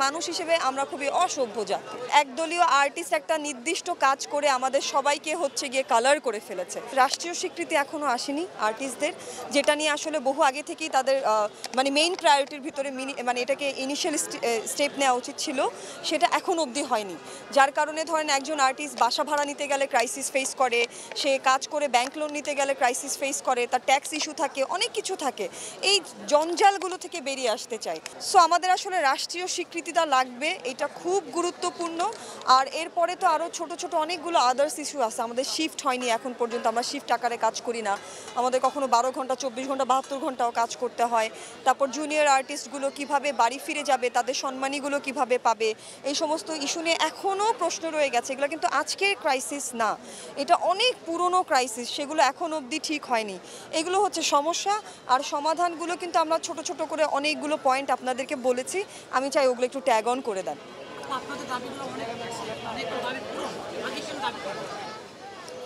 মানুষ হিসেবে আমরা খুবই অসভ্য জাতি। একদলীয় আর্টিস্ট একটা নির্দিষ্ট কাজ করে আমাদের সবাইকে গিয়ে কালার করে ফেলেছে। রাষ্ট্রীয় স্বীকৃতি এখনো আসেনি আর্টিস্টদের, যেটা নিয়ে আসলে বহু আগে থেকেই তাদের মেইন প্রায়োরিটির ভিতরে এটাকে ইনিশিয়াল স্টেপ নেওয়া উচিত ছিল, সেটা এখন অবধি হয়নি। যার কারণে ধরেন একজন আর্টিস্ট বাসা ভাড়া নিতে গেলে ক্রাইসিস ফেস করে, সে কাজ করে ব্যাংক লোন নিতে গেলে ক্রাইসিস ফেস করে, তার ট্যাক্স ইস্যু থাকে, অনেক কিছু থাকে। এই জঞ্জালগুলো থেকে বেরিয়ে আসতে চাই। সো আমাদের আসলে রাষ্ট্রীয় স্বীকৃতিটা লাগবে, এটা খুব গুরুত্বপূর্ণ। আর এরপরে তো আরও ছোট ছোট অনেকগুলো আদার্স ইস্যু আছে। আমাদের শিফট হয়নি এখন পর্যন্ত, আমরা শিফট আকারে কাজ করি না। আমাদের কখনো 12 ঘন্টা, 24 ঘন্টা, 72 ঘন্টাও কাজ করতে হয়। তারপর জুনিয়র আর্টিস্টগুলো কিভাবে বাড়ি ফিরে যাবে, তাদের সম্মানীগুলো কিভাবে পাবে, এই সমস্ত ইস্যু নিয়ে এখনও প্রশ্ন রয়ে গেছে। এগুলো কিন্তু আজকের ক্রাইসিস না, এটা অনেক পুরনো ক্রাইসিস, সেগুলো এখন অবধি ঠিক হয়নি। এগুলো হচ্ছে সমস্যা। আর সমাধানগুলো কিন্তু আমরা ছোট ছোট করে অনেকগুলো পয়েন্ট আপনাদেরকে বলেছি, আমি চাই ওগুলো একটু ট্যাগ অন করে দেন।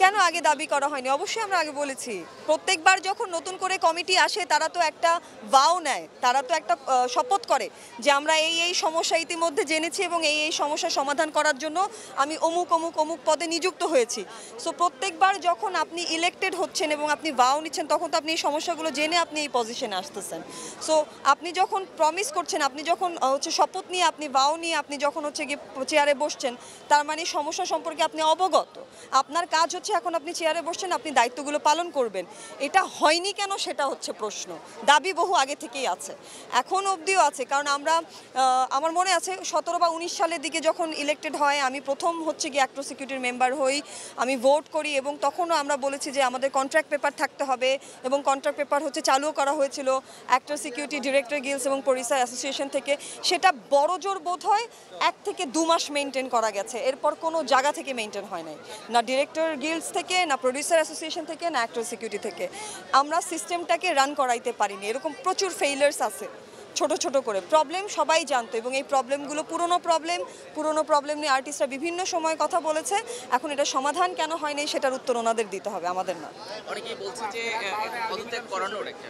কেন আগে দাবি করা হয়নি? অবশ্যই আমরা আগে বলেছি। প্রত্যেকবার যখন নতুন করে কমিটি আসে তারা তো একটা ভাও নেয়, তারা তো একটা শপথ করে যে আমরা এই সমস্যা ইতিমধ্যে জেনেছি এবং এই সমস্যার সমাধান করার জন্য আমি অমুক অমুক অমুক পদে নিযুক্ত হয়েছি। সো প্রত্যেকবার যখন আপনি ইলেক্টেড হচ্ছেন এবং আপনি ভাও নিচ্ছেন, তখন তো আপনি এই সমস্যাগুলো জেনে আপনি এই পজিশনে আসতেছেন। সো আপনি যখন প্রমিস করছেন, আপনি যখন শপথ নিয়ে, আপনি ভাও নিয়ে আপনি যখন গিয়ে চেয়ারে বসছেন, তার মানে সমস্যা সম্পর্কে আপনি অবগত। আপনার কাজ হচ্ছে এখন আপনি চেয়ারে বসছেন, আপনি দায়িত্বগুলো পালন করবেন। এটা হয়নি কেন সেটা হচ্ছে প্রশ্ন। দাবি বহু আগে থেকেই আছে, এখন অবধিও আছে। কারণ আমার মনে আছে 17 বা 19 সালের দিকে যখন ইলেক্টেড হয়, আমি প্রথম গিয়ে অ্যাক্টর সিকিউরিটির মেম্বার হই, আমি ভোট করি এবং তখনও আমরা বলেছি যে আমাদের কন্ট্রাক্ট পেপার থাকতে হবে এবং কন্ট্রাক্ট পেপার চালুও করা হয়েছিল অ্যাক্টর সিকিউরিটি ডিরেক্টর গিলস এবং প্রডিউসার অ্যাসোসিয়েশন থেকে। সেটা বড় জোর বোধ হয় 1 থেকে 2 মাস মেনটেন করা গেছে, এরপর কোনো জায়গা থেকে মেনটেন হয় নাই, না ডিরেক্টর গিলস থেকে, না প্রডিউসার অ্যাসোসিয়েশন থেকে, না অ্যাক্টর সিকিউরিটি থেকে। আমরা সিস্টেমটাকে রান করাইতে পারিনি। এরকম প্রচুর ফেইলার্স আছে, ছোট ছোট করে প্রবলেম সবাই জানতো এবং এই প্রবলেমগুলো পুরনো প্রবলেম নিয়ে আর্টিস্টরা বিভিন্ন সময় কথা বলেছে। এখন এটা সমাধান কেন হয়নি সেটার উত্তর ওনাদের দিতে হবে, আমাদের না। অনেকেই বলছে যে পদত্যাগ করানোর একটা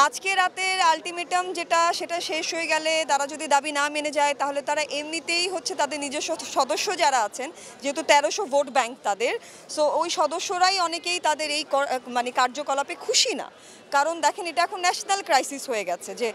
আজকে রাতের আলটিমেটাম সেটা শেষ হয়ে গেলে তারা যদি দাবি না মেনে যায়, তাহলে তারা এমনিতেই তাদের নিজস্ব সদস্য যারা আছেন, যেহেতু 1300 ভোট ব্যাংক তাদের, সো ওই সদস্যরাই অনেকেই তাদের এই কার্যকলাপে খুশি না। কারণ দেখেন, এটা এখন ন্যাশনাল ক্রাইসিস হয়ে গেছে যে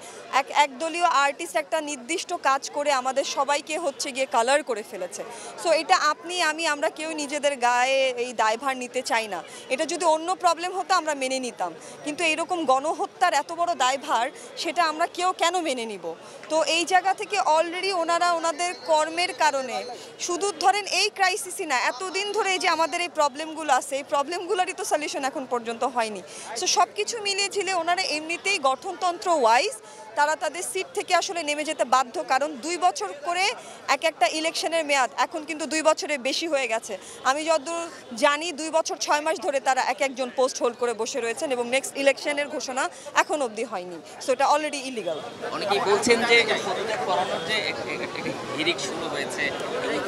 একদলীয় আর্টিস্ট একটা নির্দিষ্ট কাজ করে আমাদের সবাইকে গিয়ে কালার করে ফেলেছে। সো এটা আপনি আমি আমরা কেউ নিজেদের গায়ে এই দায়ভার নিতে চাই না। এটা যদি অন্য প্রবলেম হতো আমরা মেনে নিতাম, কিন্তু এরকম গণহত্যার এত বড় দায়ভার সেটা আমরা কেন মেনে নিব? তো এই জায়গা থেকে অলরেডি ওনারা ওনাদের কর্মের কারণে, শুধু ধরেন এই ক্রাইসিসই না, এতদিন ধরে যে আমাদের এই প্রবলেমগুলো আছে, এই প্রবলেমগুলোরই তো সলিউশন এখন পর্যন্ত হয়নি। সো সব কিছু মিলিয়ে ঝিলে ওনারা এমনিতেই গঠনতন্ত্র ওয়াইজ তারা তাদের সিট থেকে আসলে নেমে যেতে বাধ্য। কারণ 2 বছর করে একটা ইলেকশনের মেয়াদ, এখন কিন্তু 2 বছরের বেশি হয়ে গেছে। আমি যতদূর জানি 2 বছর 6 মাস ধরে তারা একজন পোস্ট হোল্ড করে বসে রয়েছেন এবং নেক্সট ইলেকশনের ঘোষণা এখন অবধি হয়নি। সো এটা অলরেডি ইলিগাল। অনেকেই বলছেন যে পদত্যাগ করানোর যে হিড়িক শুরু হয়েছে,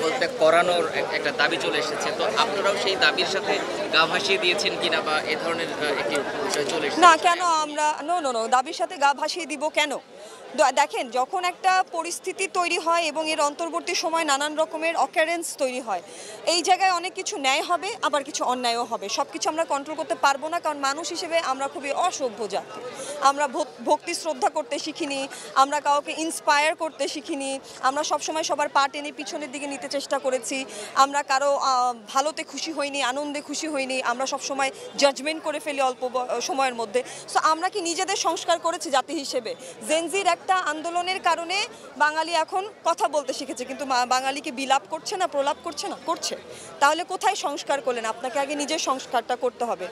পদত্যাগ করানোর একটা দাবি চলে এসেছে, তো আপনারাও সেই দাবির সাথে গা ভাসিয়ে দিয়েছেন কিনা, বা এ ধরনের একটি বিষয় চলে এসেছে? না, কেন আমরা নো দাবির সাথে গা ভাসিয়ে দিব কেন? দেখেন, যখন একটা পরিস্থিতি তৈরি হয় এবং এর অন্তর্বর্তী সময় নানান রকমের অকারেন্স তৈরি হয়, এই জায়গায় অনেক কিছু ন্যায় হবে, আবার কিছু অন্যায়ও হবে। সব কিছু আমরা কন্ট্রোল করতে পারবো না, কারণ মানুষ হিসেবে আমরা খুবই অসভ্য জাতি। আমরা ভক্তি শ্রদ্ধা করতে শিখিনি, আমরা কাউকে ইন্সপায়ার করতে শিখিনি, আমরা সবসময় সবার পা টেনে পিছনের দিকে নিতে চেষ্টা করেছি, আমরা কারো ভালোতে খুশি হইনি, আনন্দে খুশি হইনি, আমরা সবসময় জাজমেন্ট করে ফেলি অল্প সময়ের মধ্যে। সো আমরা কি নিজেদের সংস্কার করেছি জাতি হিসেবে? জেনজির একটা আন্দোলনের কারণে বাঙালি এখন কথা বলতে শিখেছে, কিন্তু বাঙালিকে বিলাপ করছে না, প্রলাপ করছে না, করছে। তাহলে কোথায় সংস্কার করলেন? আপনাকে আগে নিজের সংস্কারটা করতে হবে।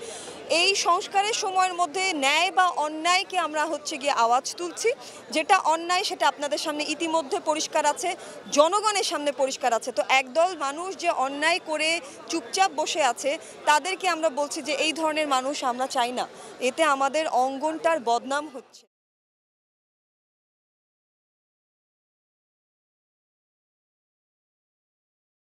এই সংস্কারের সময়ের মধ্যে ন্যায় বা অন্যায়কে আমরা গিয়ে আওয়াজ তুলছি। যেটা অন্যায় সেটা আপনাদের সামনে ইতিমধ্যে পরিষ্কার আছে, জনগণের সামনে পরিষ্কার আছে। তো একদল মানুষ যে অন্যায় করে চুপচাপ বসে আছে, তাদেরকে আমরা বলছি যে এই ধরনের মানুষ আমরা চাই না, এতে আমাদের অঙ্গনটার বদনাম হচ্ছে।